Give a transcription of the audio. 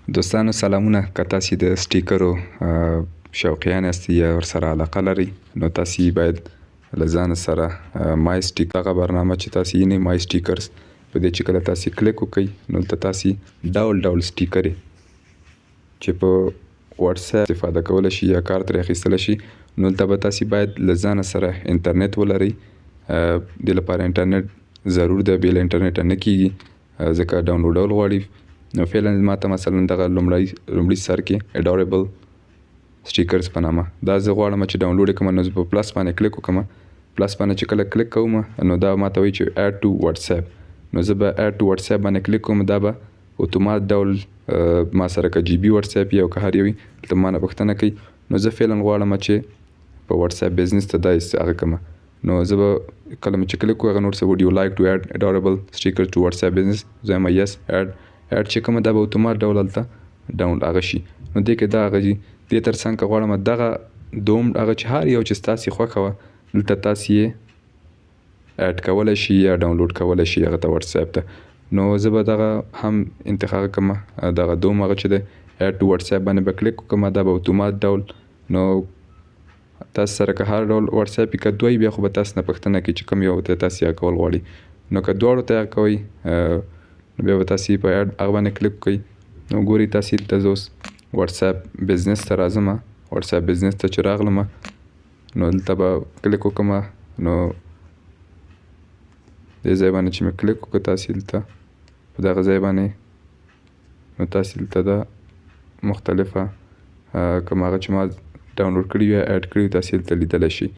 دوستانو سلامونه. که تاسې د سټیکرو شوقیان یاست یا ورسره علاقه لرئ نو تاسې باید له ځان سره مای سټیک هغه برنامه چې تاسې وینئ مای سټیکرز په دې چې کله تاسې کلیک وکئ نو دلته تاسې ډول ډول سټیکرې چې په واتس اپ استفاده کولی شي یا کار ترې اخیستلی شي نو دلته به تاسې باید له ځانه سره انټرنیټ ولرئ. دې لپاره انټرنیټ ضرور دی، بې له انټرنیټه نه کیږي ځکه ډاونلوډول غواړي. نو فعلا ماته مثلا دغه لومړي سر کې اډوریبل سټیکرز په نامه دا زه غواړم چې ډاونلوډ یې کړم. نو زه په پلس باندې کلیک وکړم. پلس باندې چې کله کلیک کوم نو دا ماته وایي چې اډ ټو واتس اپ. نو زه به اډ ټو واتس اپ باندې کلیک کوم. دا به اتومات ډول ما سره که جی بي واتس اپ یا که هر یو وي دلته ما نه پوښتنه کوي. نو زه فعلا غواړم چې په واتس اپ بزنس ته دا هغه کړم. نو زه به کله مې چې کلیک کوم هغه نور څه وډ یو لایک ټو اډ اډوریبل سټیکر ټو واتس اپ بزنس زه یم یس اډ چې کومه دا به اتومات ډول هلته ډاون هغه شي. نو دې کې دا هغه دي. دې تر څنګ که غواړم دغه دوم هغه چې هر یو چې ستاسې خوښه وه دلته تاسې یې اډ کولی شي یا ډاونلوډ کولی شي هغه ته واتس اپ ته. نو زه به دغه هم انتخاب کړم. دغه دوم هغه چې دی اډ ټو واتس اپ باندې به کلیک وکړم. دا به اتومات ډول نو تاسو سره که هر ډول واتس اپ که دوه بیا خو به تاسو نه پوښتنه کوي چې کوم یو ته تاسې هغه کول غواړئ. نو که دواړو ته هغه کوئ نو بیا به تاسې په اډ هغه باندې کلیک وکړئ. نو ګورئ تاسې دلته زه اوس واتس اپ بزنس ته راځم. واتس اپ بزنس ته چې راغلم نو دلته به کلیک وکړم. نو دې ځای باندې چې مې کلیک وکړ تاسې دلته په دغه ځای باندې نو تاسې دلته دا مختلفه کوم هغه چې ما ډاونلوډ کړي وي یا اډ کړي وي تاسې دلته لیدلی شئ.